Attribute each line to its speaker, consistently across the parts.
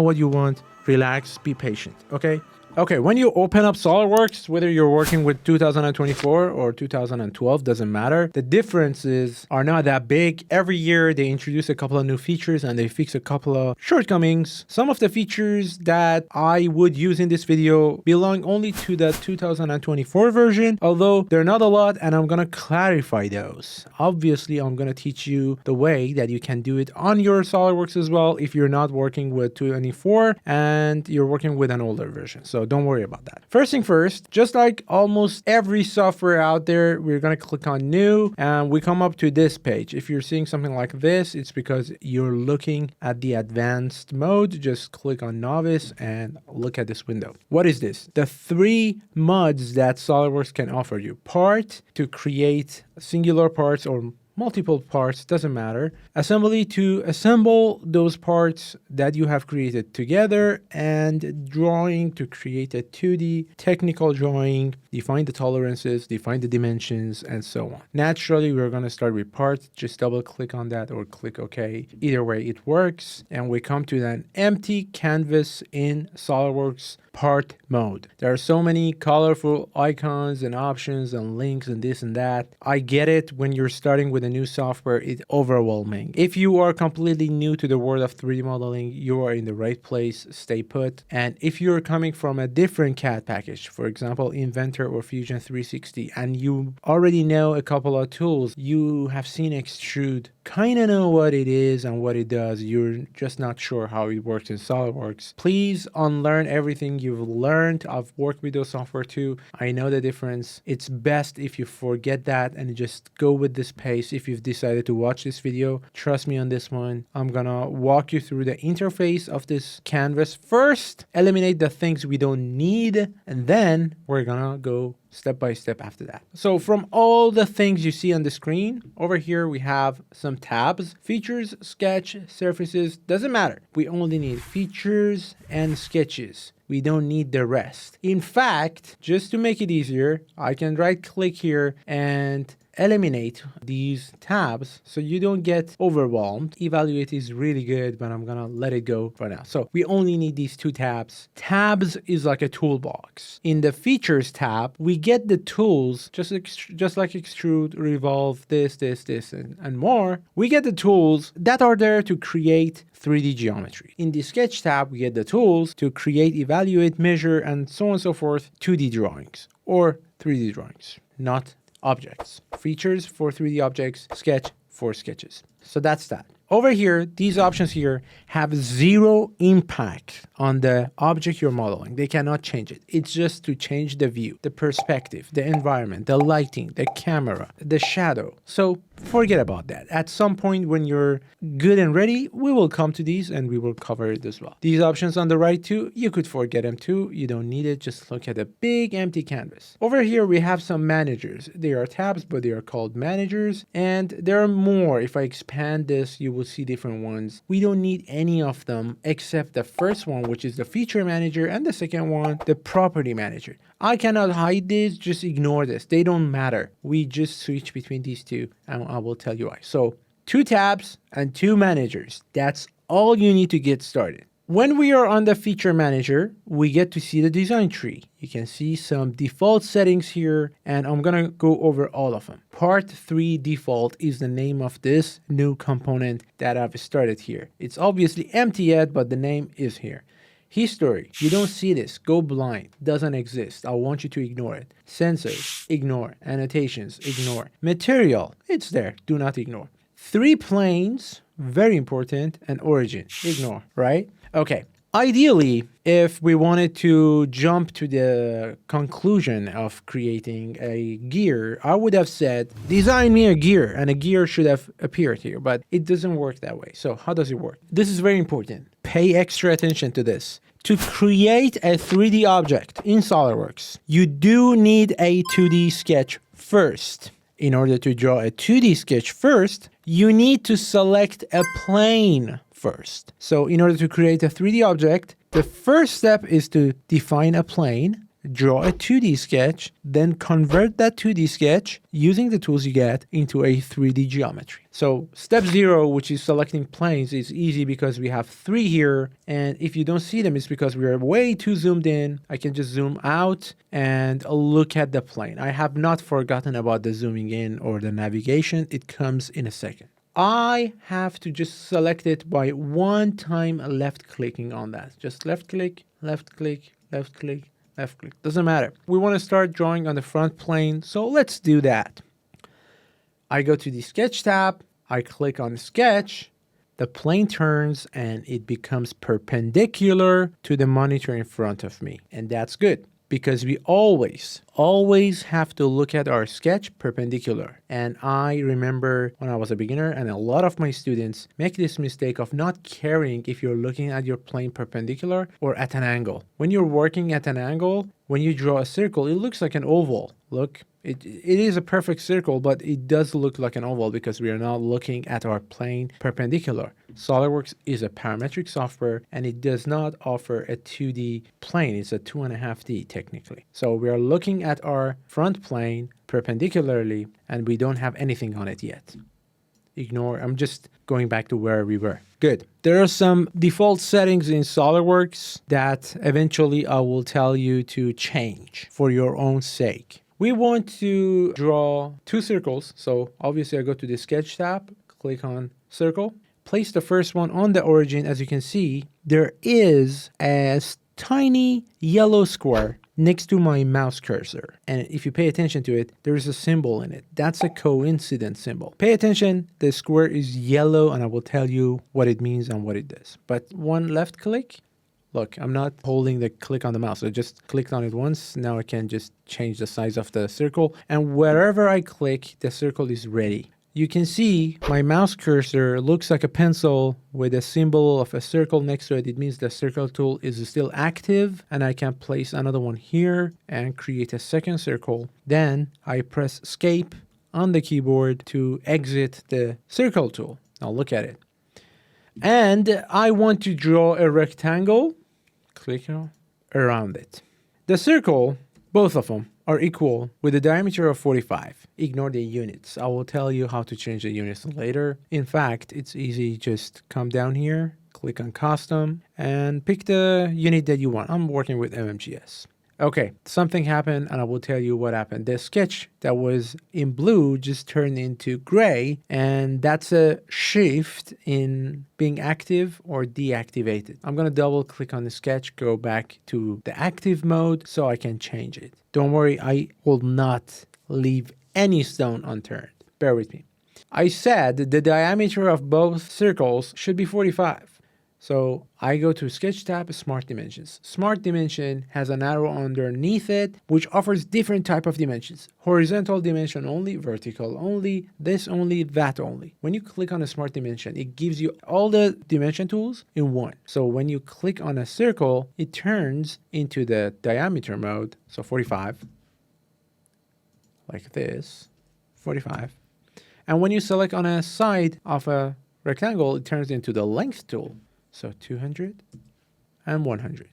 Speaker 1: what you want, relax, be patient, okay? Okay, when you open up SolidWorks, whether you're working with 2024 or 2012, doesn't matter. The differences are not that big. Every year they introduce a couple of new features and they fix a couple of shortcomings. Some of the features that I would use in this video belong only to the 2024 version, although they're not a lot, and I'm gonna clarify those. Obviously, I'm gonna teach you the way that you can do it on your SolidWorks as well if you're not working with 24 and you're working with an older version. So don't worry about that. First thing first, just like almost every software out there, we're going to click on new and we come up to this page. If you're seeing something like this, it's because you're looking at the advanced mode. Just click on novice and look at this window. What is this? The 3 mods that SolidWorks can offer you. Part to create singular parts or multiple parts, doesn't matter. Assembly to assemble those parts that you have created together, and drawing to create a 2D technical drawing, define the tolerances, define the dimensions, and so on. Naturally, we're going to start with parts. Just double click on that or click OK. Either way, it works. And we come to an empty canvas in SolidWorks part mode. There are so many colorful icons and options and links and this and that. I get it. When you're starting with a new software, it's overwhelming. If you are completely new to the world of 3D modeling, you are in the right place. Stay put. And if you're coming from a different CAD package, for example, Inventor or Fusion 360, and you already know a couple of tools, you have seen Extrude, kind of know what it is and what it does, you're just not sure how it works in SolidWorks, please unlearn everything you've learned. I've worked with those software too. I know the difference. It's best if you forget that and just go with this pace. If you've decided to watch this video, trust me on this one. I'm gonna walk you through the interface of this canvas. First, eliminate the things we don't need, and then we're gonna go step by step after that. So from all the things you see on the screen, over here we have some tabs: features, sketch, surfaces, doesn't matter. We only need features and sketches. We don't need the rest. In fact, just to make it easier, I can right click here and eliminate these tabs so you don't get overwhelmed. Evaluate is really good, but I'm gonna let it go for now. So we only need these 2 tabs. Tabs is like a toolbox. In the features tab, we get the tools, just like extrude, revolve, this, and more. We get the tools that are there to create 3D geometry. In the sketch tab, we get the tools to create, evaluate, measure, and so on and so forth, 2D drawings or 3D drawings, not objects. Features for 3D objects, sketch for sketches. So that's that. Over here, these options here have 0 impact on the object you're modeling. They cannot change it. It's just to change the view, the perspective, the environment, the lighting, the camera, the shadow. So forget about that. At some point when you're good and ready, we will come to these and we will cover it as well. These options on the right too, you could forget them too. You don't need it. Just look at the big empty canvas. Over here, we have some managers. They are tabs, but they are called managers. And there are more. If I expand this, you will see different ones. We don't need any of them except the first one, which is the feature manager, and the second one, the property manager. I cannot hide this, just ignore this. They don't matter. We just switch between these 2 and I will tell you why. So 2 tabs and 2 managers. That's all you need to get started. When we are on the feature manager, we get to see the design tree. You can see some default settings here, and I'm gonna go over all of them. Part 3 default is the name of this new component that I've started here. It's obviously empty yet, but the name is here. History, you don't see this, go blind, doesn't exist. I want you to ignore it. Sensors, ignore. Annotations, ignore. Material, it's there, do not ignore. 3 planes, very important, and origin, ignore, right? Okay, ideally, if we wanted to jump to the conclusion of creating a gear, I would have said, design me a gear, and a gear should have appeared here, but it doesn't work that way. So how does it work? This is very important. Pay extra attention to this. To create a 3D object in SolidWorks, you do need a 2D sketch first. In order to draw a 2D sketch first, you need to select a plane first. So in order to create a 3D object, the first step is to define a plane. draw a 2D sketch, then convert that 2D sketch using the tools you get into a 3D geometry. So step 0, which is selecting planes, is easy because we have 3 here. And if you don't see them, it's because we are way too zoomed in. I can just zoom out and look at the plane. I have not forgotten about the zooming in or the navigation. It comes in a second. I have to just select it by one time left clicking on that. Just left click, left click, left click, left click. Doesn't matter. We want to start drawing on the front plane, so let's do that. I go to the sketch tab, I click on sketch, the plane turns and it becomes perpendicular to the monitor in front of me. And that's good, because we always have to look at our sketch perpendicular. And I remember when I was a beginner, and a lot of my students make this mistake of not caring if you're looking at your plane perpendicular or at an angle. When you're working at an angle, when you draw a circle, it looks like an oval. Look, it is a perfect circle, but it does look like an oval because we are not looking at our plane perpendicular. SolidWorks is a parametric software and it does not offer a 2D plane. It's a 2.5D technically. So we are looking at our front plane perpendicularly and we don't have anything on it yet. Ignore, I'm just going back to where we were. Good. There are some default settings in SolidWorks that eventually I will tell you to change for your own sake. We want to draw 2 circles. So obviously I go to the sketch tab, click on circle, place the first one on the origin. As you can see, there is a tiny yellow square next to my mouse cursor. And if you pay attention to it, there is a symbol in it. That's a coincidence symbol. Pay attention, the square is yellow and I will tell you what it means and what it does. But one left click, look, I'm not holding the click on the mouse. I just clicked on it once. Now I can just change the size of the circle. And wherever I click, the circle is ready. You can see my mouse cursor looks like a pencil with a symbol of a circle next to it. It means the circle tool is still active and I can place another one here and create a second circle. Then I press escape on the keyboard to exit the circle tool. Now look at it. And I want to draw a rectangle. Click around it. The circle, both of them, are equal with a diameter of 45. Ignore the units. I will tell you how to change the units later. In fact, it's easy. Just come down here, click on custom, and pick the unit that you want. I'm working with MMGS. Okay, something happened and I will tell you what happened. The sketch that was in blue just turned into gray, and that's a shift in being active or deactivated. I'm gonna double click on the sketch, go back to the active mode so I can change it. Don't worry, I will not leave any stone unturned. Bear with me. I said the diameter of both circles should be 45. So I go to Sketch tab, Smart Dimensions. Smart Dimension has an arrow underneath it, which offers different type of dimensions. Horizontal dimension only, vertical only, this only, that only. When you click on a Smart Dimension, it gives you all the dimension tools in one. So when you click on a circle, it turns into the diameter mode. So 45, like this, 45. And when you select on a side of a rectangle, it turns into the length tool. So 200 and 100.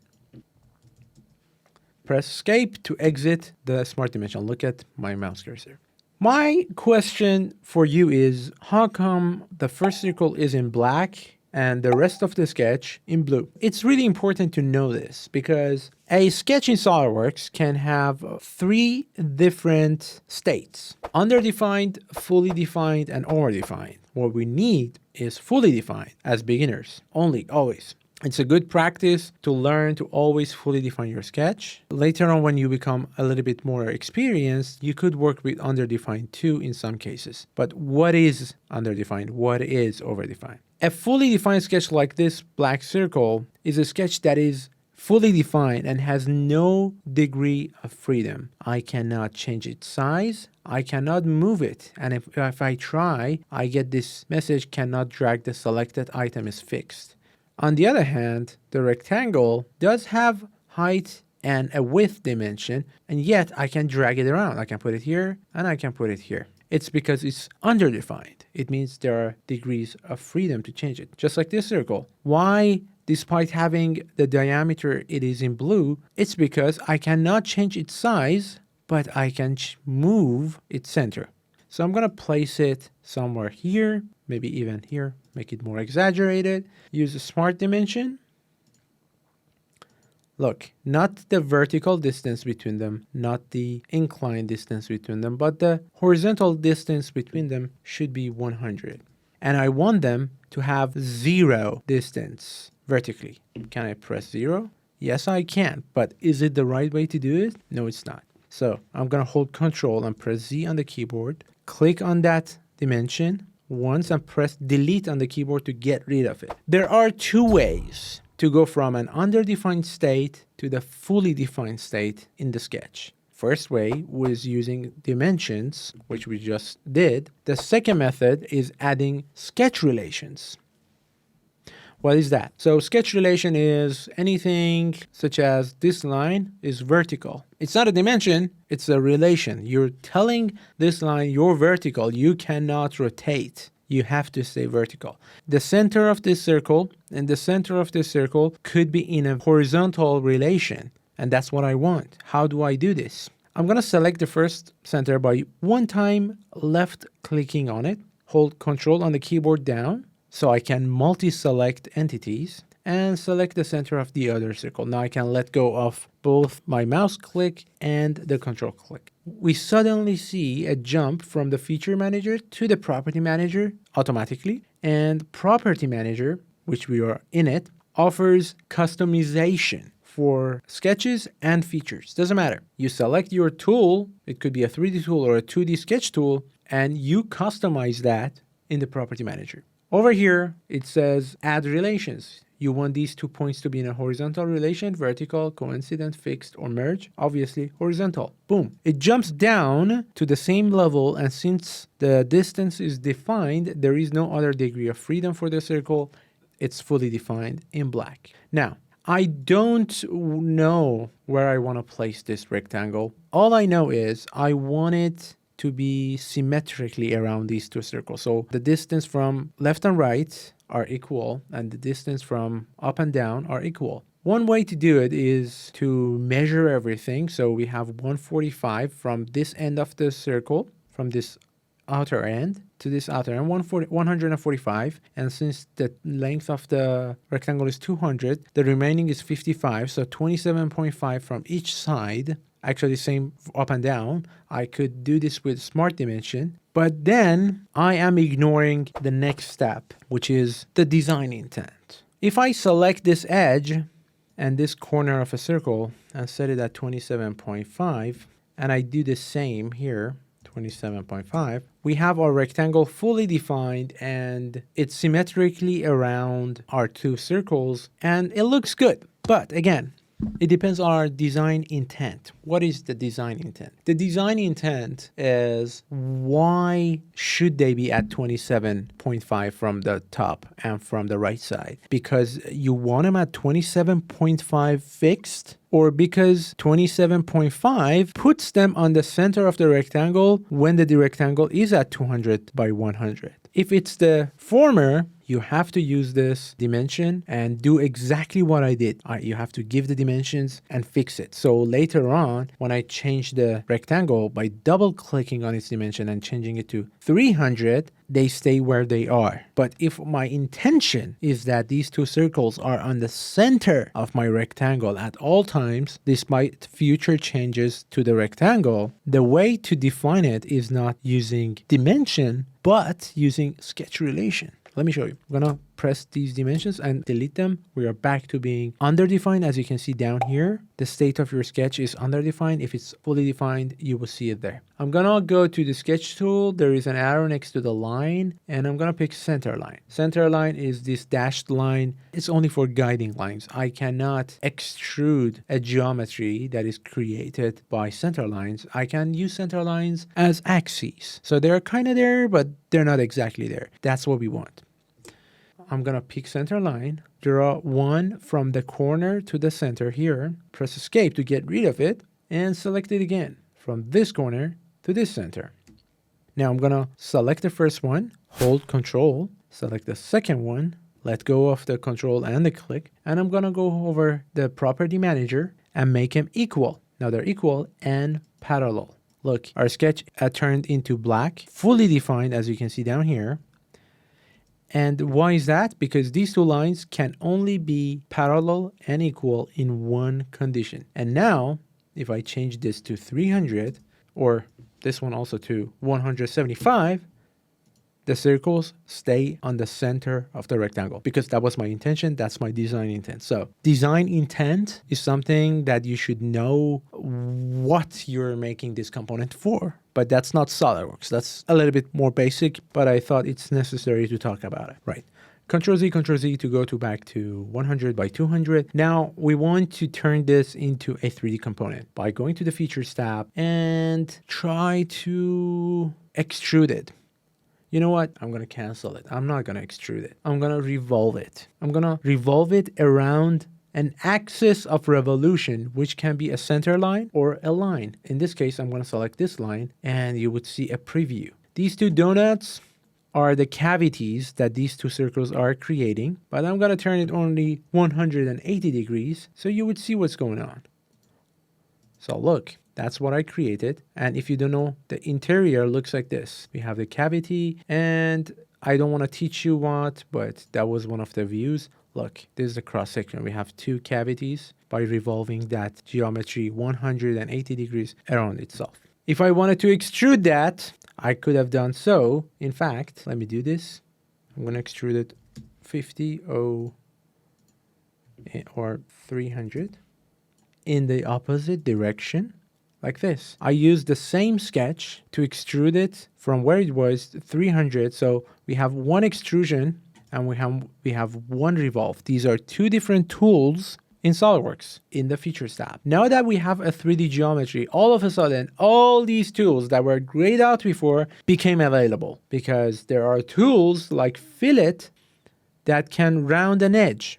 Speaker 1: Press escape to exit the smart dimension. Look at my mouse cursor. My question for you is, how come the first circle is in black and the rest of the sketch in blue? It's really important to know this because a sketch in SolidWorks can have 3 different states: underdefined, fully defined, and overdefined. What we need is fully defined as beginners only, always. It's a good practice to learn to always fully define your sketch. Later on, when you become a little bit more experienced, you could work with underdefined too in some cases. But what is underdefined? What is overdefined? A fully defined sketch like this black circle is a sketch that is fully defined and has no degree of freedom. I cannot change its size. I cannot move it. And if I try, I get this message, cannot drag the selected item is fixed. On the other hand, the rectangle does have height and a width dimension, and yet I can drag it around. I can put it here and I can put it here. It's because it's underdefined. It means there are degrees of freedom to change it. Just like this circle. Why despite having the diameter it is in blue, it's because I cannot change its size, but I can move its center. So I'm going to place it somewhere here, maybe even here, make it more exaggerated. Use a smart dimension. Look, not the vertical distance between them, not the inclined distance between them, but the horizontal distance between them should be 100. And I want them to have 0 distance vertically. Can I press 0? Yes, I can, but is it the right way to do it? No, it's not. So I'm going to hold Control and press Z on the keyboard, click on that dimension once and press Delete on the keyboard to get rid of it. There are 2 ways to go from an underdefined state to the fully defined state in the sketch. First way was using dimensions, which we just did. The second method is adding sketch relations. What is that? So sketch relation is anything such as this line is vertical. It's not a dimension, it's a relation. You're telling this line you're vertical, you cannot rotate. You have to stay vertical. The center of this circle and the center of this circle could be in a horizontal relation, and that's what I want. How do I do this? I'm going to select the first center by one time left clicking on it, hold Control on the keyboard down so I can multi-select entities and select the center of the other circle. Now I can let go of both my mouse click and the Control click. We suddenly see a jump from the feature manager to the property manager automatically, and property manager, which we are in it, offers customization for sketches and features. Doesn't matter. You select your tool, it could be a 3D tool or a 2D sketch tool, and you customize that in the property manager. Over here, it says add relations. You want these 2 points to be in a horizontal relation, vertical, coincident, fixed, or merge. Obviously, horizontal. Boom. It jumps down to the same level, and since the distance is defined, there is no other degree of freedom for the circle. It's fully defined in black. Now, I don't know where I want to place this rectangle. All I know is I want it to be symmetrically around these 2 circles. So the distance from left and right are equal, and the distance from up and down are equal. One way to do it is to measure everything. So we have 145 from this end of the circle, from this outer end to this outer end, 145. And since the length of the rectangle is 200, the remaining is 55. So 27.5 from each side. Actually, same up and down. I could do this with smart dimension, but then I am ignoring the next step, which is the design intent. If I select this edge and this corner of a circle and set it at 27.5, and I do the same here, 27.5, we have our rectangle fully defined and it's symmetrically around our 2 circles and it looks good. But again, it depends on our design intent. What is the design intent? The design intent is why should they be at 27.5 from the top and from the right side? Because you want them at 27.5 fixed, or because 27.5 puts them on the center of the rectangle when the rectangle is at 200 by 100. If it's the former, you have to use this dimension and do exactly what I did. You have to give the dimensions and fix it. So later on, when I change the rectangle by double clicking on its dimension and changing it to 300, they stay where they are. But if my intention is that these 2 circles are on the center of my rectangle at all times, despite future changes to the rectangle, the way to define it is not using dimension, but using sketch relation. Let me show you. I'm gonna press these dimensions and delete them. We are back to being underdefined. As you can see down here, the state of your sketch is underdefined. If it's fully defined, you will see it there. I'm gonna go to the sketch tool. There is an arrow next to the line, and I'm gonna pick center line. Center line is this dashed line. It's only for guiding lines. I cannot extrude a geometry that is created by center lines. I can use center lines as axes. So they're kind of there, but they're not exactly there. That's what we want. I'm going to pick center line, draw one from the corner to the center here, press escape to get rid of it, and select it again from this corner to this center. Now I'm going to select the first one, hold Control, select the second one, let go of the control and the click, and I'm gonna go over the property manager and make them equal. Now they're equal and parallel. Look, our sketch turned into black, fully defined, as you can see down here. And why is that? Because these two lines can only be parallel and equal in one condition. And now, if I change this to 300, or this one also to 175, the circles stay on the center of the rectangle, because that was my intention. That's my design intent. So design intent is something that you should know what you're making this component for, but that's not SolidWorks. That's a little bit more basic, but I thought it's necessary to talk about it, right? Control Z to go back to 100 by 200. Now we want to turn this into a 3D component by going to the Features tab and try to extrude it. You know what? I'm going to cancel it. I'm not going to extrude it. I'm going to revolve it. I'm going to revolve it around an axis of revolution, which can be a center line or a line. In this case, I'm going to select this line and you would see a preview. These two donuts are the cavities that these two circles are creating, but I'm going to turn it only 180 degrees so you would see what's going on. So look. That's what I created. And if you don't know, the interior looks like this. We have the cavity, and I don't want to teach you what, but that was one of the views. Look, this is the cross section. We have two cavities by revolving that geometry 180 degrees around itself. If I wanted to extrude that, I could have done so. In fact, let me do this. I'm going to extrude it 50 or 300 in the opposite direction. Like this. I used the same sketch to extrude it from where it was 300. So we have one extrusion and we have one revolve. These are two different tools in SolidWorks in the Features tab. Now that we have a 3D geometry, all of a sudden, all these tools that were grayed out before became available, because there are tools like fillet that can round an edge.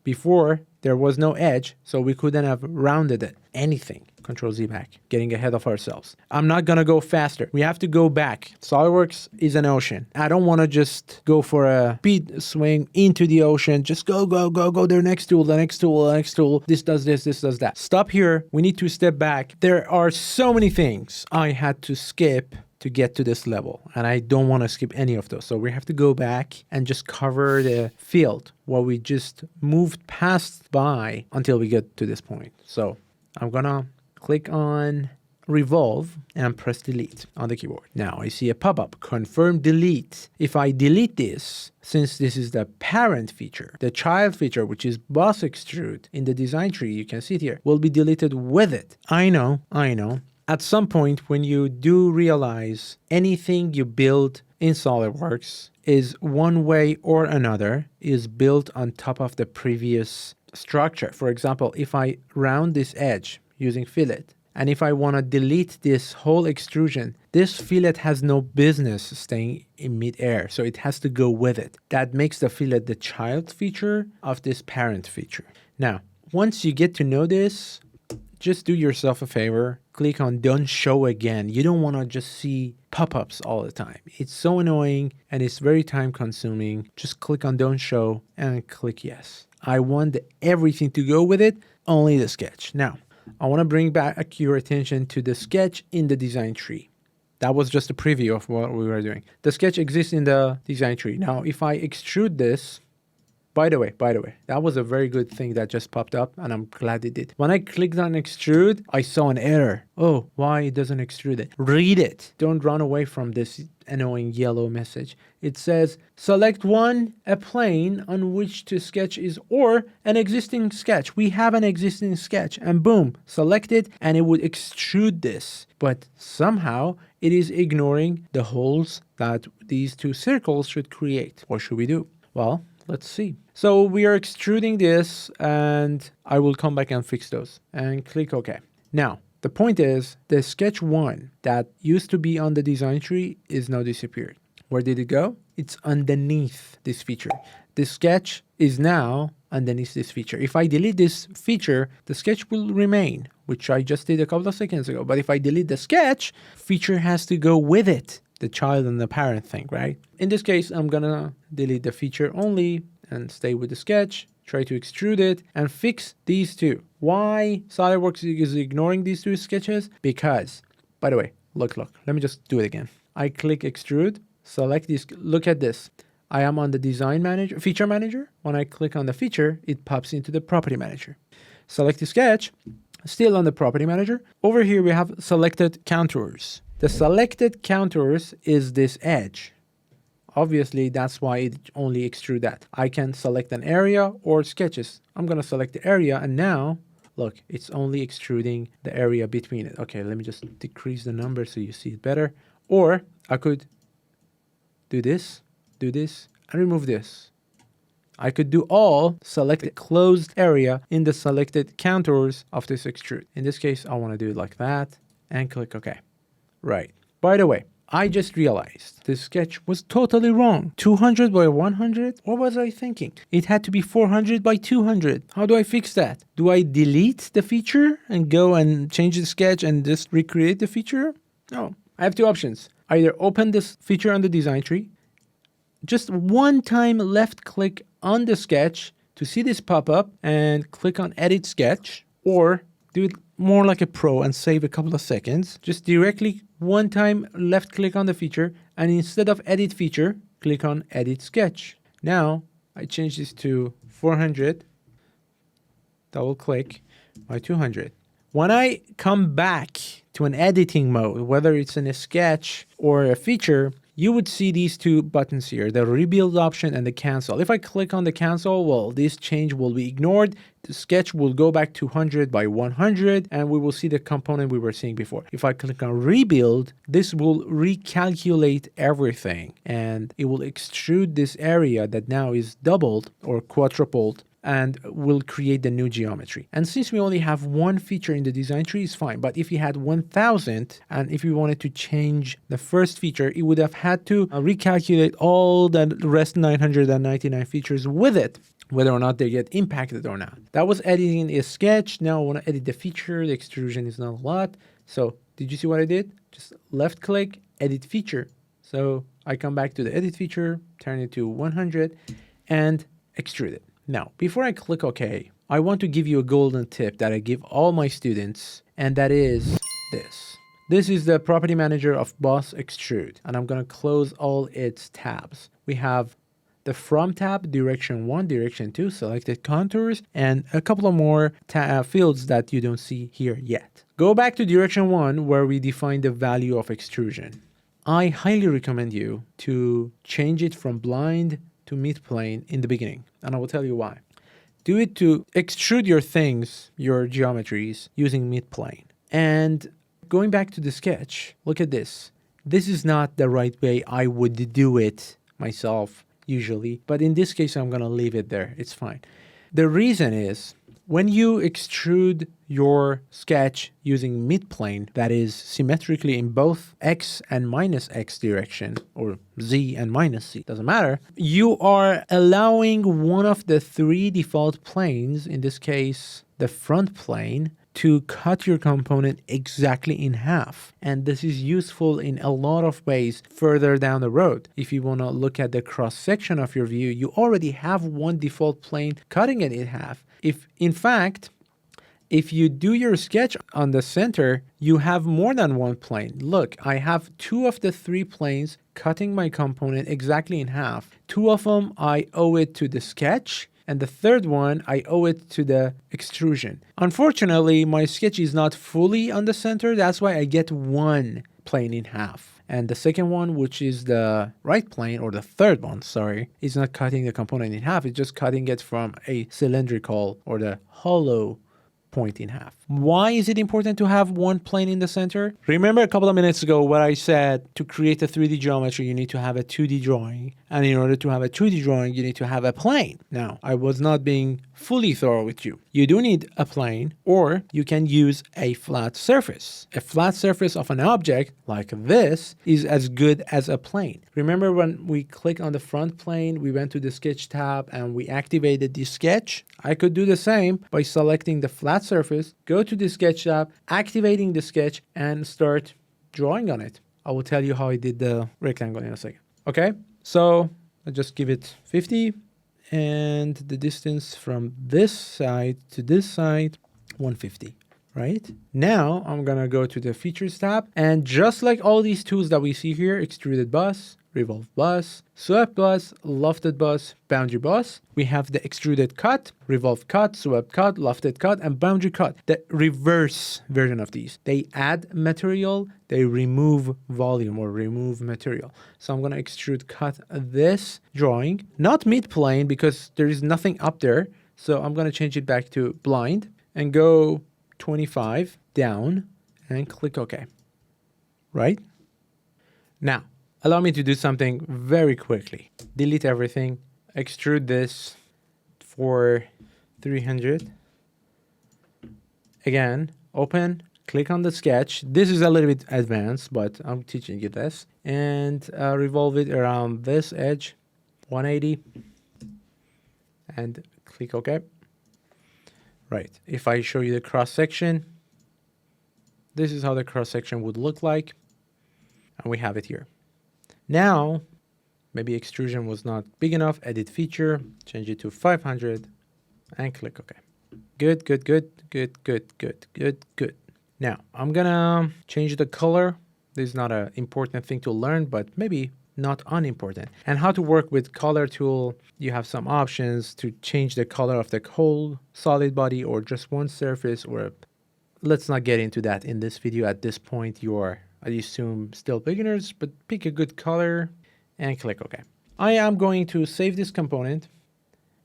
Speaker 1: Before, there was no edge, so we couldn't have rounded it. Anything. Control Z back, getting ahead of ourselves. I'm not gonna go faster. We have to go back. SolidWorks is an ocean. I don't wanna just go for a speed swing into the ocean. Just go, the next tool, the next tool, the next tool. This does this, this does that. Stop here. We need to step back. There are so many things I had to skip to get to this level, and I don't want to skip any of those. So we have to go back and just cover the field what we just moved past by until we get to this point. So I'm gonna click on revolve and press delete on the keyboard. Now I see a pop-up, confirm delete. If I delete this, since this is the parent feature, the child feature, which is boss extrude in the design tree, you can see it here, will be deleted with it. I know. At some point, when you do realize anything you build in SolidWorks is one way or another is built on top of the previous structure. For example, if I round this edge using fillet, and if I want to delete this whole extrusion, this fillet has no business staying in midair, so it has to go with it. That makes the fillet the child feature of this parent feature. Now, once you get to know this, just do yourself a favor, click on Don't Show Again. You don't want to just see pop-ups all the time. It's so annoying and it's very time consuming. Just click on Don't Show and click Yes. I want everything to go with it, only the sketch. Now, I want to bring back your attention to the sketch in the design tree. That was just a preview of what we were doing. The sketch exists in the design tree. Now, if I extrude this, by the way, that was a very good thing that just popped up, and I'm glad it did. When I clicked on extrude, I saw an error. Oh, why it doesn't extrude it? Read it. Don't run away from this annoying yellow message. It says, select a plane on which to sketch is, or an existing sketch. We have an existing sketch, and boom, select it, and it would extrude this. But somehow it is ignoring the holes that these two circles should create. What should we do? Well, let's see. So we are extruding this, and I will come back and fix those and click OK. Now, the point is the sketch 1 that used to be on the design tree is now disappeared. Where did it go? It's underneath this feature. The sketch is now underneath this feature. If I delete this feature, the sketch will remain, which I just did a couple of seconds ago. But if I delete the sketch, feature has to go with it. The child and the parent thing, right? In this case, I'm gonna delete the feature only, and stay with the sketch. Try to extrude it and fix these two. Why SolidWorks is ignoring these two sketches? Because, by the way, look, let me just do it again. I click extrude, select this, look at this. I am on the design manager, feature manager. When I click on the feature, it pops into the property manager. Select the sketch, still on the property manager. Over here, we have selected contours. The selected contours is this edge. Obviously, that's why it only extrude that. I can select an area or sketches. I'm gonna select the area, and now, look, it's only extruding the area between it. Okay, let me just decrease the number so you see it better. Or I could do this, and remove this. I could do all, select the closed area in the selected contours of this extrude. In this case, I wanna do it like that, and click OK. Right. By the way, I just realized this sketch was totally wrong. 200 by 100? What was I thinking? It had to be 400 by 200. How do I fix that? Do I delete the feature and go and change the sketch and just recreate the feature? No. I have two options. Either open this feature on the design tree, just one time left click on the sketch to see this pop up and click on edit sketch, or do it more like a pro and save a couple of seconds. Just directly one time left click on the feature, and instead of edit feature, click on edit sketch. Now I change this to 400, double click by 200. When I come back to an editing mode, whether it's in a sketch or a feature, you would see these two buttons here, the rebuild option and the cancel. If I click on the cancel, well, this change will be ignored. The sketch will go back to 100 by 100, and we will see the component we were seeing before. If I click on rebuild, this will recalculate everything, and it will extrude this area that now is doubled or quadrupled, and will create the new geometry. And since we only have one feature in the design tree, it's fine. But if you had 1000, and if you wanted to change the first feature, it would have had to recalculate all the rest 999 features with it, whether or not they get impacted or not. That was editing a sketch. Now I want to edit the feature. The extrusion is not a lot. So did you see what I did? Just left click, edit feature. So I come back to the edit feature, turn it to 100, and extrude it. Now, before I click OK, I want to give you a golden tip that I give all my students, and that is this. This is the property manager of Boss Extrude, and I'm going to close all its tabs. We have the From tab, Direction 1, Direction 2, Selected Contours, and a couple of more fields that you don't see here yet. Go back to Direction 1, where we define the value of extrusion. I highly recommend you to change it from blind to mid-plane in the beginning, and I will tell you why. Do it to extrude your things, your geometries, using mid-plane. And going back to the sketch, look at this. This is not the right way I would do it myself usually, but in this case, I'm gonna leave it there. It's fine. The reason is, when you extrude your sketch using mid-plane, that is symmetrically in both x and minus x direction, or z and minus z, doesn't matter, you are allowing one of the three default planes, in this case, the front plane, to cut your component exactly in half. And this is useful in a lot of ways further down the road. If you want to look at the cross-section of your view, you already have one default plane cutting it in half. If, in fact, if you do your sketch on the center, you have more than one plane. Look, I have two of the three planes cutting my component exactly in half. Two of them, I owe it to the sketch, and the third one, I owe it to the extrusion. Unfortunately, my sketch is not fully on the center. That's why I get one plane in half. And the second one, which is the right plane, or the third one, sorry, is not cutting the component in half. It's just cutting it from a cylindrical or the hollow point in half. Why is it important to have one plane in the center? Remember a couple of minutes ago what I said, to create a 3D geometry, you need to have a 2D drawing. And in order to have a 2D drawing, you need to have a plane. Now, I was not being fully thorough with you. You do need a plane, or you can use a flat surface. A flat surface of an object like this is as good as a plane. Remember when we click on the front plane, we went to the sketch tab and we activated the sketch? I could do the same by selecting the flat surface, go to the sketch tab, activating the sketch, and start drawing on it. I will tell you how I did the rectangle in a second. Okay, so I just give it 50 and the distance from this side to this side, 150. Right now, I'm gonna go to the features tab, and just like all these tools that we see here, extruded bus, revolved bus, swept bus, lofted bus, boundary bus, we have the extruded cut, revolved cut, swept cut, lofted cut, and boundary cut. The reverse version of these. They add material, they remove volume or remove material. So I'm gonna extrude cut this drawing, not mid-plane because there is nothing up there. So I'm gonna change it back to blind and go 25 down and click OK. Right? Now, allow me to do something very quickly. Delete everything, extrude this for 300. Again, open, click on the sketch. This is a little bit advanced, but I'm teaching you this. And revolve it around this edge, 180. And click OK. Right, if I show you the cross section, this is how the cross section would look like. And we have it here. Now, maybe extrusion was not big enough, edit feature, change it to 500 and click OK. Good, good, good, good, good, good, good, good. Now, I'm gonna change the color. This is not an important thing to learn, but maybe not unimportant. And how to work with color tool, you have some options to change the color of the whole solid body or just one surface, or let's not get into that in this video. At this point, you are, I assume, still beginners, but pick a good color and click OK. I am going to save this component,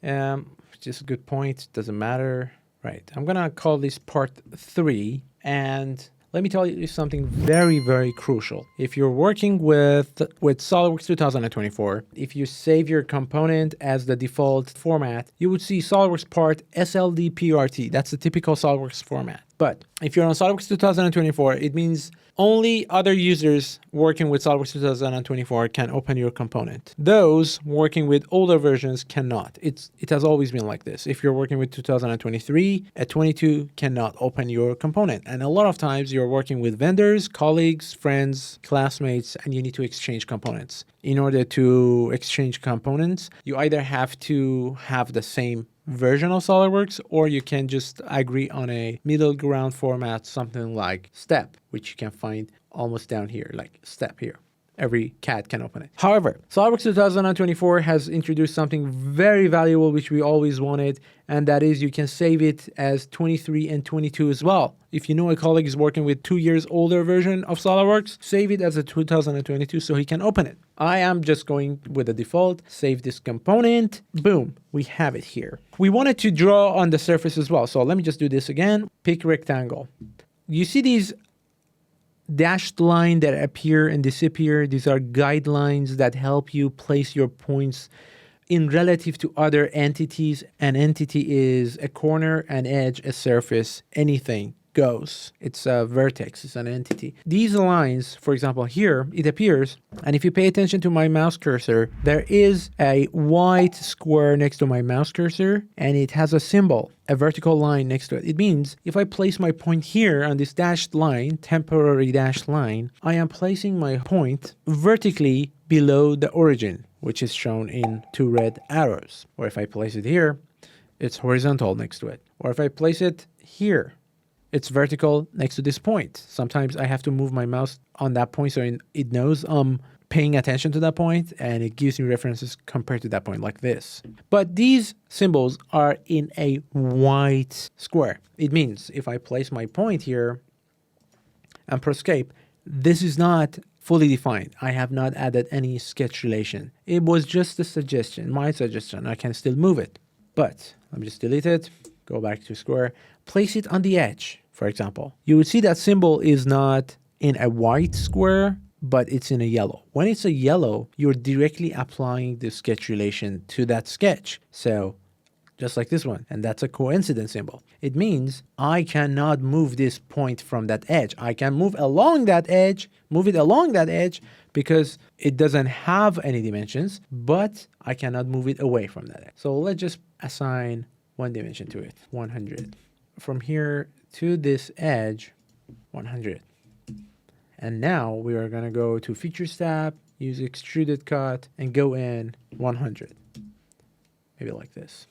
Speaker 1: which is a good point, doesn't matter. Right, I'm gonna call this part 3, and let me tell you something very, very crucial. If you're working with SolidWorks 2024, if you save your component as the default format, you would see SolidWorks part SLDPRT. That's the typical SolidWorks format. But if you're on SolidWorks 2024, it means only other users working with SolidWorks 2024 can open your component. Those working with older versions cannot. It has always been like this. If you're working with 2023, a 22 cannot open your component. And a lot of times you're working with vendors, colleagues, friends, classmates, and you need to exchange components. In order to exchange components, you either have to have the same version of SolidWorks, or you can just agree on a middle ground format, something like step, which you can find almost down here, like step here. Every CAD can open it. However, SolidWorks 2024 has introduced something very valuable, which we always wanted, and that is you can save it as 23 and 22 as well. If you know a colleague is working with 2 years older version of SolidWorks, save it as a 2022 so he can open it. I am just going with the default, save this component, boom, we have it here. We wanted to draw on the surface as well. So let me just do this again, pick rectangle. You see these dashed line that appear and disappear. These are guidelines that help you place your points in relative to other entities. An entity is a corner, an edge, a surface, anything goes. It's a vertex, it's an entity. These lines, for example, here it appears, and if you pay attention to my mouse cursor, there is a white square next to my mouse cursor, and it has a symbol, a vertical line next to it. It means if I place my point here on this dashed line, temporary dashed line, I am placing my point vertically below the origin, which is shown in 2 red arrows. Or if I place it here, it's horizontal next to it. Or if I place it here, it's vertical next to this point. Sometimes I have to move my mouse on that point so it knows I'm paying attention to that point, and it gives me references compared to that point like this. But these symbols are in a white square. It means if I place my point here and press escape, this is not fully defined. I have not added any sketch relation. It was just a suggestion, my suggestion. I can still move it. But let me just delete it, go back to square, place it on the edge, for example. You would see that symbol is not in a white square, but it's in a yellow. When it's a yellow, you're directly applying the sketch relation to that sketch. So just like this one, and that's a coincidence symbol. It means I cannot move this point from that edge. I can move along that edge, move it along that edge because it doesn't have any dimensions, but I cannot move it away from that edge. So let's just assign one dimension to it, 100. From here to this edge, 100. And now we are going to go to Features tab, use Extruded Cut, and go in 100. maybe like this.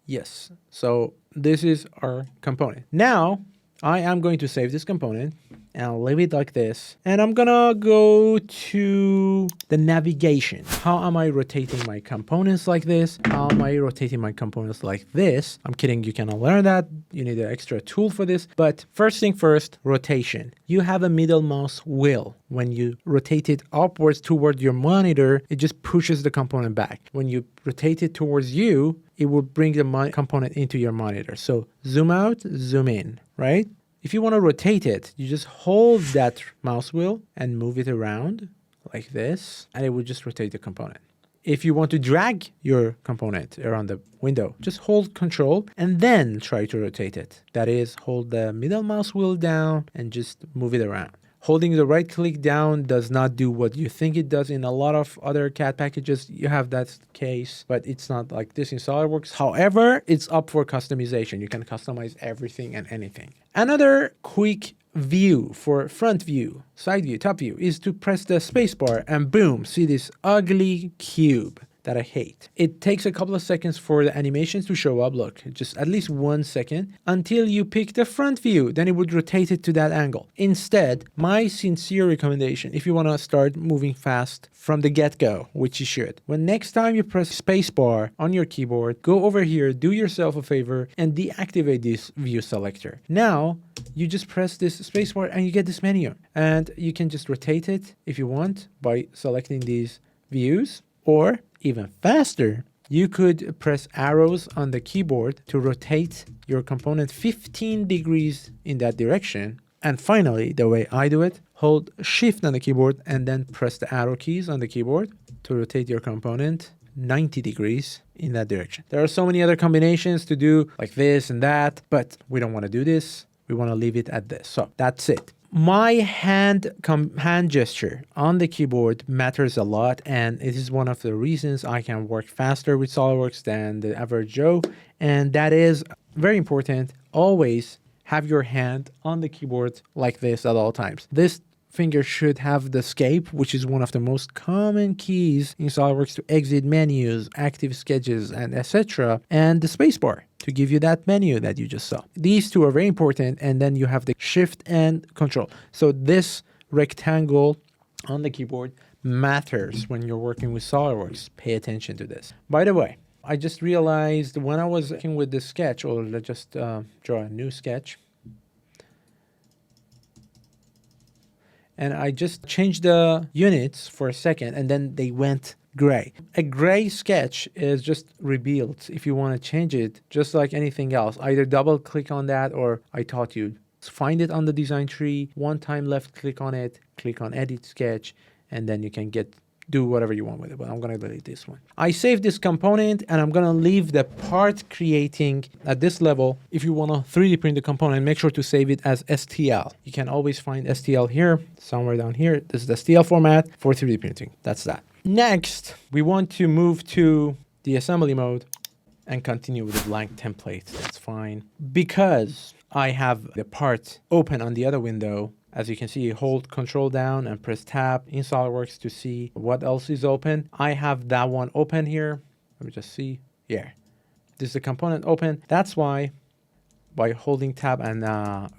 Speaker 1: Yes, so this is our component. Now, I am going to save this component and I'll leave it like this. And I'm gonna go to the navigation. How am I rotating my components like this? How am I rotating my components like this? I'm kidding, you cannot learn that. You need an extra tool for this. But first thing first, rotation. You have a middle mouse wheel. When you rotate it upwards toward your monitor, it just pushes the component back. When you rotate it towards you, it will bring the component into your monitor. So zoom out, zoom in, right? If you want to rotate it, you just hold that mouse wheel and move it around like this, and it will just rotate the component. If you want to drag your component around the window, just hold Control and then try to rotate it. That is, hold the middle mouse wheel down and just move it around. Holding the right click down does not do what you think it does. In a lot of other CAD packages, you have that case, but it's not like this in SolidWorks. However, it's up for customization. You can customize everything and anything. Another quick view for front view, side view, top view is to press the spacebar and boom, see this ugly cube that I hate. It takes a couple of seconds for the animations to show up. Look, just at least 1 second until you pick the front view. Then it would rotate it to that angle. Instead, my sincere recommendation, if you want to start moving fast from the get-go, which you should, when next time you press spacebar on your keyboard, go over here, do yourself a favor and deactivate this view selector. Now, you just press this spacebar and you get this menu. And you can just rotate it if you want by selecting these views, or even faster, you could press arrows on the keyboard to rotate your component 15 degrees in that direction. And finally, the way I do it, hold Shift on the keyboard and then press the arrow keys on the keyboard to rotate your component 90 degrees in that direction. There are so many other combinations to do like this and that, but we don't want to do this. We want to leave it at this. So that's it. My hand gesture on the keyboard matters a lot, and it is one of the reasons I can work faster with SolidWorks than the average Joe. And that is very important. Always have your hand on the keyboard like this at all times. This finger should have the escape, which is one of the most common keys in SolidWorks to exit menus, active sketches, and etc. And the spacebar to give you that menu that you just saw. These two are very important, and then you have the Shift and Control. So this rectangle on the keyboard matters when you're working with SolidWorks. Pay attention to this. By the way, I just realized when I was working with this sketch, or let's just draw a new sketch, and I just changed the units for a second, and then they went gray. A gray sketch is just rebuilt. If you want to change it, just like anything else, either double click on that, or I taught you, find it on the design tree, one time left click on it, click on edit sketch, and then you can do whatever you want with it, but I'm going to delete this one. I saved this component and I'm going to leave the part creating at this level. If you want to 3D print the component, make sure to save it as STL. You can always find STL here, somewhere down here. This is the STL format for 3D printing. That's that. Next, we want to move to the assembly mode and continue with the blank template. That's fine. Because I have the part open on the other window, as you can see, hold Control down and press Tab in SolidWorks to see what else is open. I have that one open here. Let me just see. Yeah, this is the component open. That's why by holding Tab and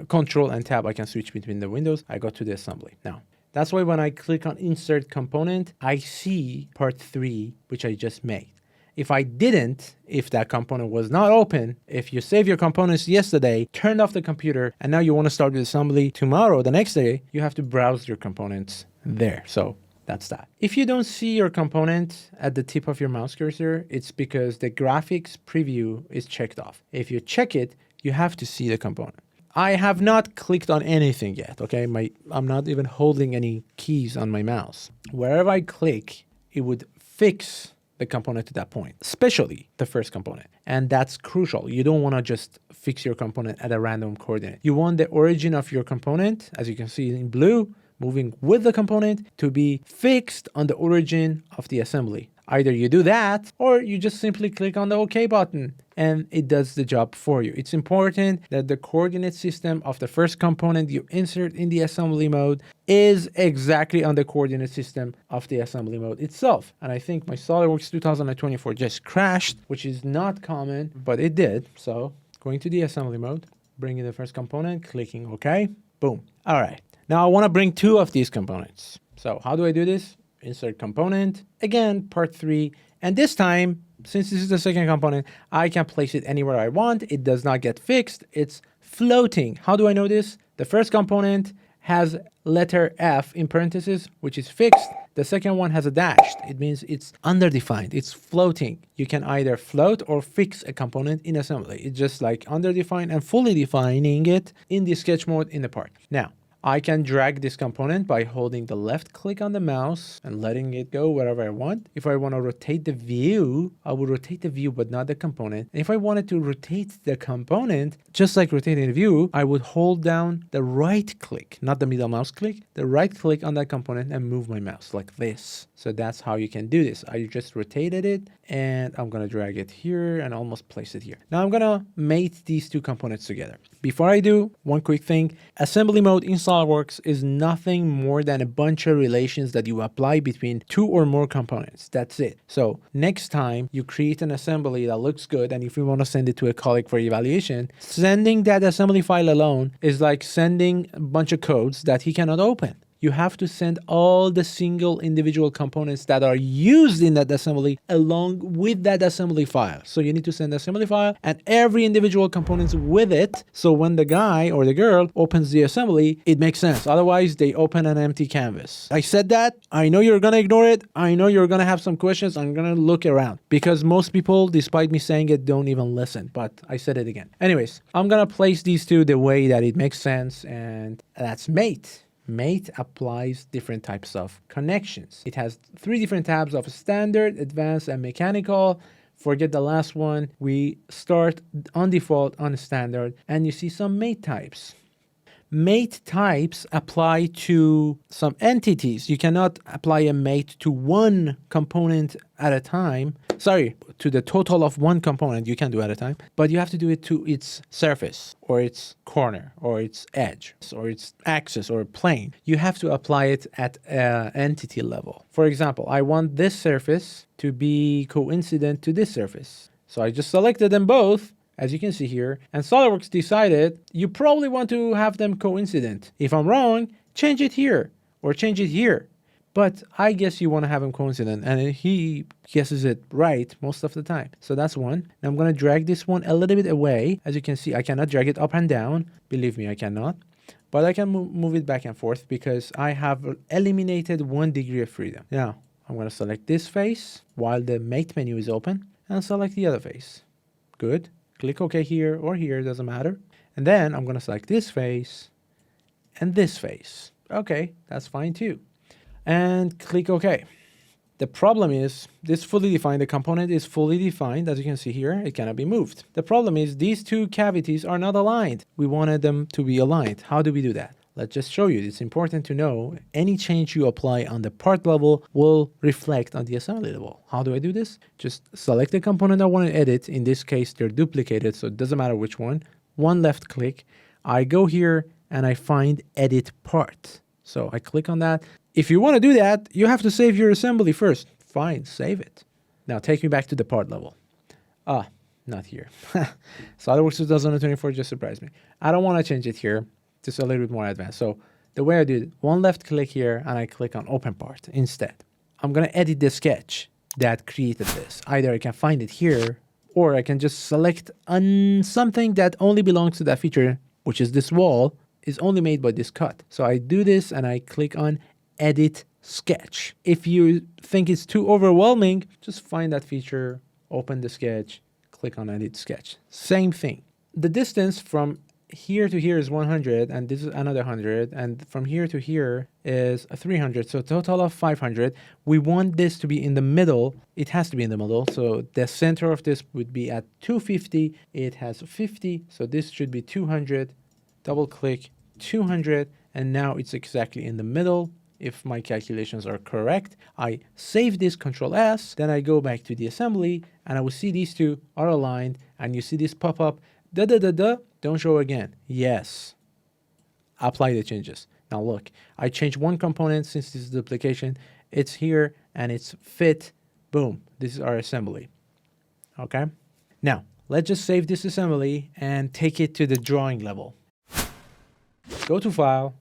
Speaker 1: Control and Tab, I can switch between the windows. I go to the assembly. Now, that's why when I click on Insert Component, I see part 3, which I just made. If I didn't, if that component was not open, if you save your components yesterday, turned off the computer, and now you want to start with assembly tomorrow, the next day, you have to browse your components there. So that's that. If you don't see your component at the tip of your mouse cursor, it's because the graphics preview is checked off. If you check it, you have to see the component. I have not clicked on anything yet, okay? I'm not even holding any keys on my mouse. Wherever I click, it would fix the component to that point, especially the first component. And that's crucial. You don't want to just fix your component at a random coordinate. You want the origin of your component, as you can see in blue, moving with the component, to be fixed on the origin of the assembly. Either you do that, or you just simply click on the OK button. and it does the job for you. It's important that the coordinate system of the first component you insert in the assembly mode is exactly on the coordinate system of the assembly mode itself. And I think my SolidWorks 2024 just crashed, which is not common, but it did. So going to the assembly mode, bringing the first component, clicking OK, boom. All right. Now I want to bring two of these components. So how do I do this? Insert component, again, part 3. And this time, since this is the second component, I can place it anywhere I want. It does not get fixed. It's floating. How do I know this? The first component has letter F in parentheses, which is fixed. The second one has a dashed. It means it's underdefined. It's floating. You can either float or fix a component in assembly. It's just like underdefined and fully defining it in the sketch mode in the part. Now, I can drag this component by holding the left click on the mouse and letting it go wherever I want. If I want to rotate the view, I would rotate the view, but not the component. And if I wanted to rotate the component, just like rotating the view, I would hold down the right click, not the middle mouse click, the right click on that component and move my mouse like this. So that's how you can do this. I just rotated it and I'm going to drag it here and almost place it here. Now I'm going to mate these two components together. Before I do, one quick thing, assembly mode in SolidWorks is nothing more than a bunch of relations that you apply between two or more components. That's it. So next time you create an assembly that looks good, and if you want to send it to a colleague for evaluation, sending that assembly file alone is like sending a bunch of codes that he cannot open. You have to send all the single individual components that are used in that assembly along with that assembly file. So you need to send the assembly file and every individual components with it. So when the guy or the girl opens the assembly, it makes sense. Otherwise, they open an empty canvas. I said that. I know you're going to ignore it. I know you're going to have some questions. I'm going to look around because most people, despite me saying it, don't even listen. But I said it again. Anyways, I'm going to place these two the way that it makes sense, and that's mate. Mate applies different types of connections. It has 3 different tabs of standard, advanced, and mechanical. Forget the last one. We start on default on standard, and you see some mate types. Mate types apply to some entities. You cannot apply a mate to one component at a time. Sorry, to the total of one component you can do at a time, but you have to do it to its surface or its corner or its edge or its axis or plane. You have to apply it at entity level. For example, I want this surface to be coincident to this surface. So I just selected them both, as you can see here, and SolidWorks decided you probably want to have them coincident. If I'm wrong, change it here or change it here. But I guess you want to have them coincident, and he guesses it right most of the time. So that's one. Now I'm going to drag this one a little bit away. As you can see, I cannot drag it up and down. Believe me, I cannot. But I can move it back and forth because I have eliminated 1 degree of freedom. Now I'm going to select this face while the mate menu is open and select the other face. Good. Click OK here or here, doesn't matter. And then I'm going to select this face and this face. Okay, that's fine too. And click OK. The problem is this fully defined, the component is fully defined. As you can see here, it cannot be moved. The problem is these 2 cavities are not aligned. We wanted them to be aligned. How do we do that? Let's just show you. It's important to know any change you apply on the part level will reflect on the assembly level. How do I do this? Just select the component I want to edit. In this case, they're duplicated, so it doesn't matter which one. One left click. I go here and I find edit part. So I click on that. If you want to do that, you have to save your assembly first. Fine, save it. Now take me back to the part level. Not here. SolidWorks 2024 just surprised me. I don't want to change it here. Just a little bit more advanced. So the way I do it, one left click here and I click on open part instead. I'm going to edit the sketch that created this. Either I can find it here or I can just select on something that only belongs to that feature, which is this wall, is only made by this cut. So I do this and I click on edit sketch. If you think it's too overwhelming, just find that feature, open the sketch, click on edit sketch. Same thing. The distance from here to here is 100 and this is another 100, and from here to here is 300, so a total of 500. We want this to be in the middle. It has to be in the middle, so the center of this would be at 250. It has 50, so this should be 200. Double click 200, and now it's exactly in the middle. if my calculations are correct. I save this Control S, then I go back to the assembly and I will see these two are aligned and you see this pop up, don't show again. Yes, apply the changes. Now look, I changed one component since this is duplication. It's here and it's fit. Boom, this is our assembly. Okay, now let's just save this assembly and take it to the drawing level. Go to File,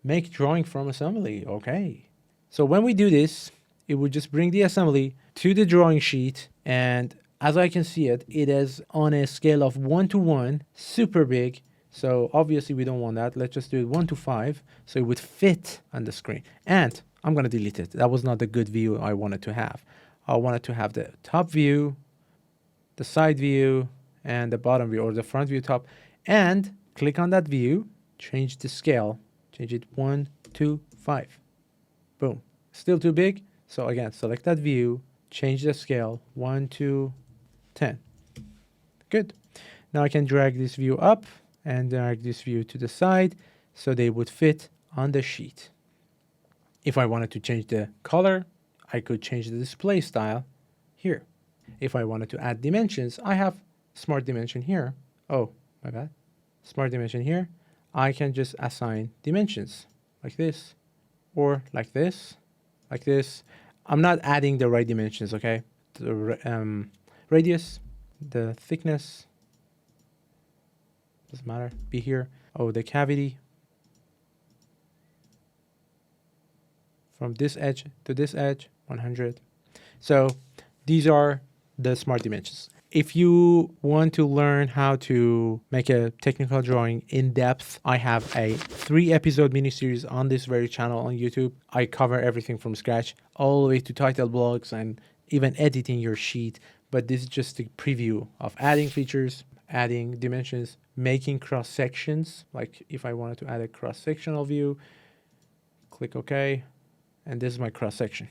Speaker 1: make drawing from assembly. Okay, so when we do this, it would just bring the assembly to the drawing sheet, and as I can see it, it is on a scale of 1 to 1, super big. So obviously we don't want that. Let's just do it 1 to 5, so it would fit on the screen. And I'm gonna delete it. That was not the good view I wanted to have. I wanted to have the top view, the side view, and the bottom view, or the front view top. And click on that view, change the scale, change it 1 to 5. Boom, still too big. So again, select that view, change the scale 1 to 10. Good. Now I can drag this view up and drag this view to the side so they would fit on the sheet. If I wanted to change the color, I could change the display style here. If I wanted to add dimensions, I have smart dimension here. Oh, my bad. Smart dimension here. I can just assign dimensions like this, or like this, like this. I'm not adding the right dimensions, okay? The radius, the thickness, doesn't matter, be here. Oh, the cavity, from this edge to this edge, 100. So these are the smart dimensions. If you want to learn how to make a technical drawing in depth, I have a 3-episode mini-series on this very channel on YouTube. I cover everything from scratch, all the way to title blocks and even editing your sheet. But this is just a preview of adding features, adding dimensions, making cross sections. Like if I wanted to add a cross-sectional view, click OK, and this is my cross section.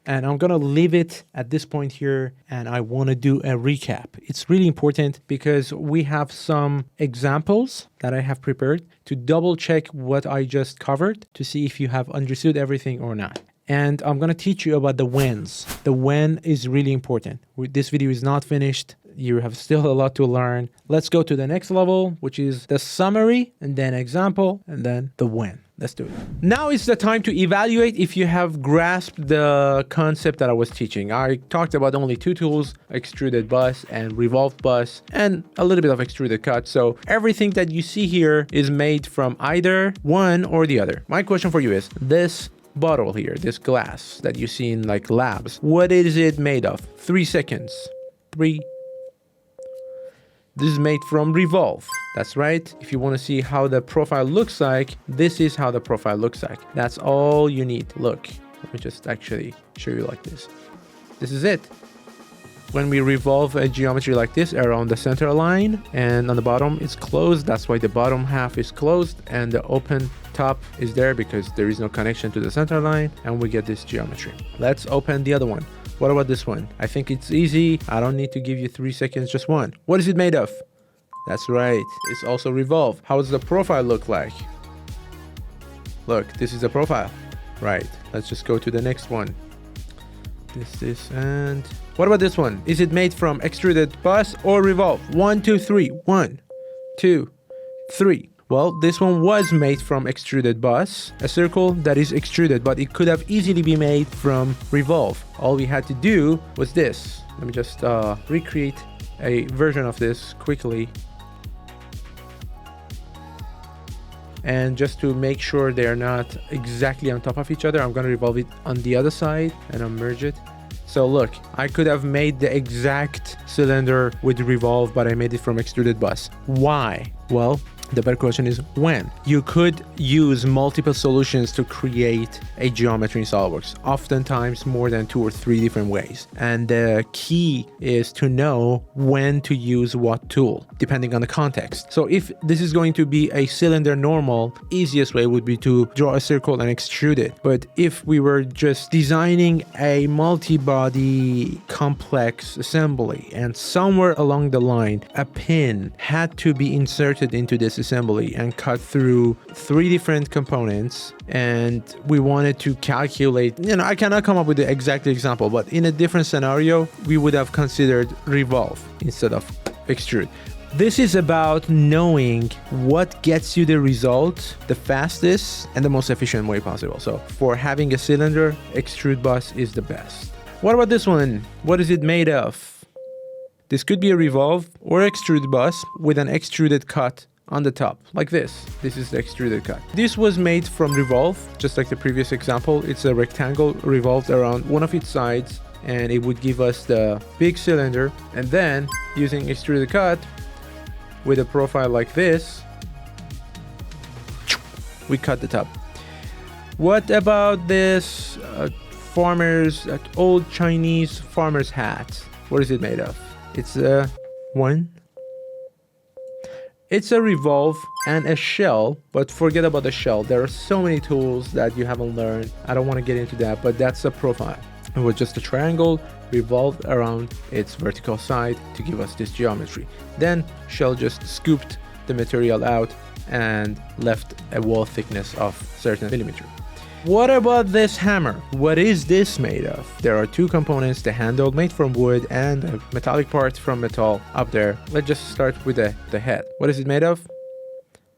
Speaker 1: And I'm gonna leave it at this point here, and I wanna do a recap. It's really important because we have some examples that I have prepared to double check what I just covered to see if you have understood everything or not. And I'm gonna teach you about the whens. The when is really important. This video is not finished. You have still a lot to learn. Let's go to the next level, which is the summary, and then example, and then the when. Let's do it. Now is the time to evaluate if you have grasped the concept that I was teaching. I talked about only 2 tools, extruded bus and revolved bus, and a little bit of extruded cut. So everything that you see here is made from either one or the other. My question for you is, this bottle here, this glass that you see in like labs, what is it made of? 3 seconds. 3. This is made from revolve. That's right. If you want to see how the profile looks like, this is how the profile looks like. That's all you need. Look, let me just actually show you like this. This is it. When we revolve a geometry like this around the center line, and on the bottom it's closed, that's why the bottom half is closed, and the open top is there because there is no connection to the center line, and we get this geometry. Let's open the other one. What about this one? I think it's easy. I don't need to give you 3 seconds, just one. What is it made of? That's right, it's also revolve. How does the profile look like? Look, this is the profile. Right, let's just go to the next one. This, and what about this one? Is it made from extruded bus or revolve? 1, 2, 3. 1, 2, 3. Well, this one was made from extruded bus, a circle that is extruded, but it could have easily been made from revolve. All we had to do was this. Let me just recreate a version of this quickly. And just to make sure they're not exactly on top of each other, I'm going to revolve it on the other side and I'll merge it. So look, I could have made the exact cylinder with revolve, but I made it from extruded bus. Why? Well, the better question is when. You could use multiple solutions to create a geometry in SolidWorks, oftentimes more than 2 or 3 different ways. And the key is to know when to use what tool, depending on the context. So if this is going to be a cylinder normal, easiest way would be to draw a circle and extrude it. But if we were just designing a multi-body complex assembly and somewhere along the line, a pin had to be inserted into this assembly and cut through 3 different components, and we wanted to calculate, I cannot come up with the exact example, but in a different scenario, we would have considered revolve instead of extrude. This is about knowing what gets you the result the fastest and the most efficient way possible. So for having a cylinder, extrude bus is the best. What about this one? What is it made of? This could be a revolve or extrude bus with an extruded cut on the top, like this. This is the extruded cut. This was made from revolve, just like the previous example. It's a rectangle revolved around one of its sides, and it would give us the big cylinder. And then using extruded cut, with a profile like this, we cut the top. What about this old Chinese farmer's hat? What is it made of? It's a revolve and a shell, but forget about the shell. There are so many tools that you haven't learned. I don't want to get into that, but that's the profile. It was just a triangle revolved around its vertical side to give us this geometry. Then shell just scooped the material out and left a wall thickness of certain millimeter. What about this hammer? What is this made of? There are 2 components, the handle made from wood and a metallic part from metal up there. Let's just start with the head. What is it made of?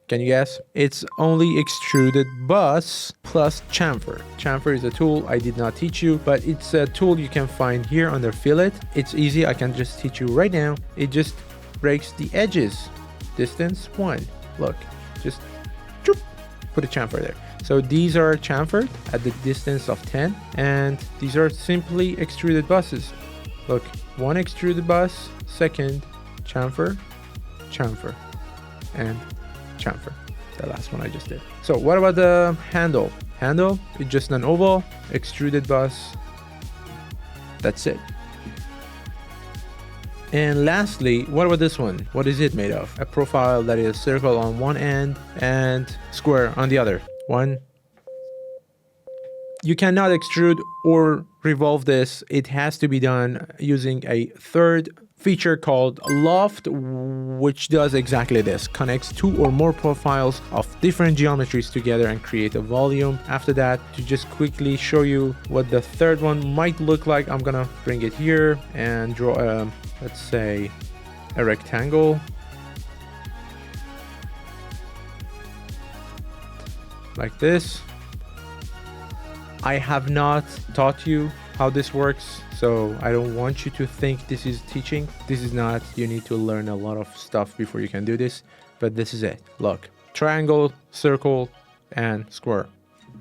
Speaker 1: Can you guess? It's only extruded bus plus chamfer. Chamfer is a tool I did not teach you, but it's a tool you can find here under fillet. It's easy. I can just teach you right now. It just breaks the edges. Distance 1. Look, just put a chamfer there. So these are chamfered at the distance of 10, and these are simply extruded buses. Look, 1 extruded bus, 2nd chamfer, chamfer, and chamfer, the last one I just did. So what about the handle? Handle is just an oval extruded bus. That's it. And lastly, what about this one? What is it made of? A profile that is circle on one end and square on the other. You cannot extrude or revolve this. It has to be done using a third feature called loft, which does exactly this: connects 2 or more profiles of different geometries together and create a volume. After that, to just quickly show you what the third one might look like, I'm gonna bring it here and draw a, let's say, a rectangle like this. I have not taught you how this works, so I don't want you to think this is teaching. This is not. You need to learn a lot of stuff before you can do this, but this is it. Look, triangle, circle, and square.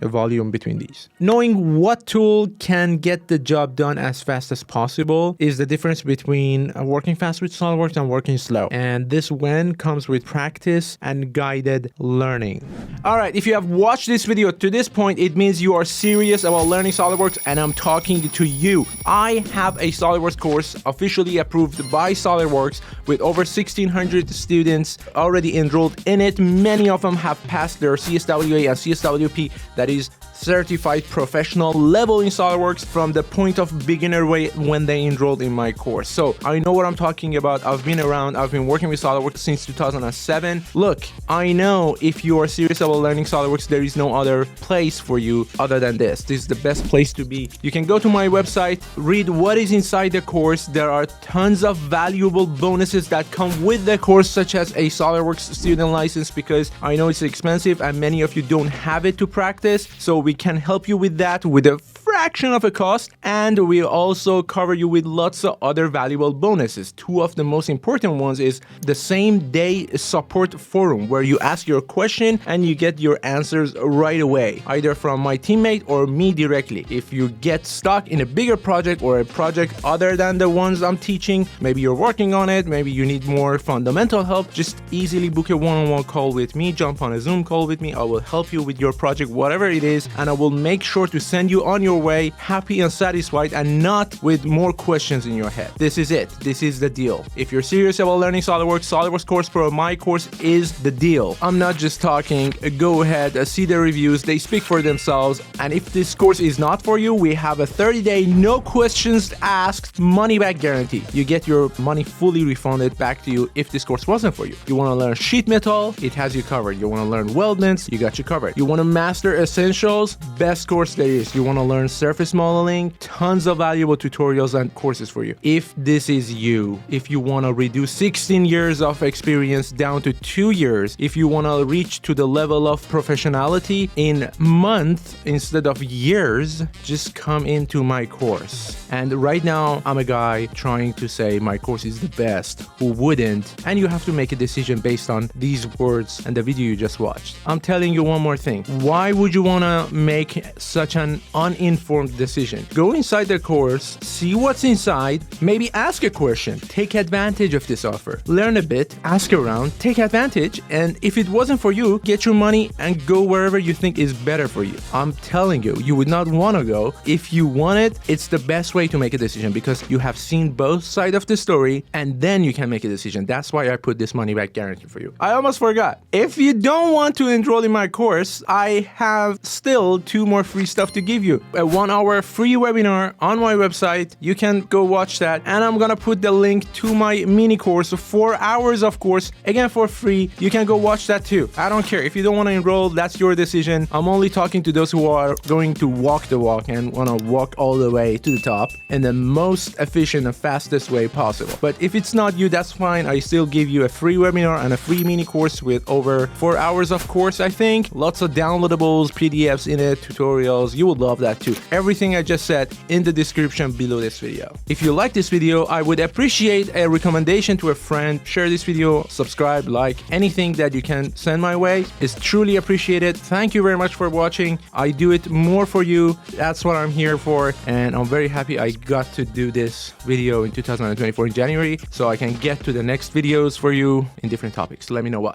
Speaker 1: A volume between these. Knowing what tool can get the job done as fast as possible is the difference between working fast with SolidWorks and working slow. And this when comes with practice and guided learning. All right, if you have watched this video to this point, it means you are serious about learning SolidWorks, and I'm talking to you. I have a SolidWorks course officially approved by SolidWorks with over 1,600 students already enrolled in it. Many of them have passed their CSWA and CSWP, that is certified professional level in SolidWorks, from the point of beginner way when they enrolled in my course. So I know what I'm talking about. I've been around. I've been working with SolidWorks since 2007. Look, I know if you are serious about learning SolidWorks, there is no other place for you other than this. This is the best place to be. You can go to my website, read what is inside the course. There are tons of valuable bonuses that come with the course, such as a SolidWorks student license, because I know it's expensive and many of you don't have it to practice. So we can help you with that with a fraction of a cost, and we also cover you with lots of other valuable bonuses. 2 of the most important ones is the same day support forum, where you ask your question and you get your answers right away, either from my teammate or me directly. If you get stuck in a bigger project or a project other than the ones I'm teaching, maybe you're working on it, maybe you need more fundamental help, just easily book a one-on-one call with me, jump on a Zoom call with me. I will help you with your project, whatever it is, and I will make sure to send you on your way away happy and satisfied and not with more questions in your head. This is it. This is the deal. If you're serious about learning SolidWorks, SolidWorks Course Pro, my course is the deal. I'm not just talking. Go ahead, see the reviews. They speak for themselves. And if this course is not for you, we have a 30-day, no questions asked, money-back guarantee. You get your money fully refunded back to you if this course wasn't for you. You want to learn sheet metal? It has you covered. You want to learn weldments? You got you covered. You want to master essentials? Best course there is. You want to learn surface modeling? Tons of valuable tutorials and courses for you. If this is you, if you want to reduce 16 years of experience down to 2 years, if you want to reach to the level of professionality in months instead of years, just come into my course. And right now, I'm a guy trying to say my course is the best. Who wouldn't? And you have to make a decision based on these words and the video you just watched. I'm telling you one more thing. Why would you want to make such an uninformed decision? Go inside the course, see what's inside, maybe ask a question, take advantage of this offer, learn a bit, ask around, take advantage, and if it wasn't for you, get your money and go wherever you think is better for you. I'm telling you, you would not want to go. If you want it, it's the best way to make a decision because you have seen both sides of the story and then you can make a decision. That's why I put this money back guarantee for you. I almost forgot. If you don't want to enroll in my course, I have still 2 more free stuff to give you. A 1-hour free webinar on my website. You can go watch that. And I'm gonna put the link to my mini course, 4 hours of course, again for free. You can go watch that too. I don't care. If you don't want to enroll, that's your decision. I'm only talking to those who are going to walk the walk and want to walk all the way to the top in the most efficient and fastest way possible. But if it's not you, that's fine. I still give you a free webinar and a free mini course with over 4 hours of course, I think. Lots of downloadables, PDFs in it, tutorials. You would love that too. Everything I just said in the description below this video. If you like this video, I would appreciate a recommendation to a friend. Share this video, subscribe, like, anything that you can send my way is truly appreciated. Thank you very much for watching. I do it more for you. That's what I'm here for. And I'm very happy I got to do this video in 2024 in January so I can get to the next videos for you in different topics. Let me know what.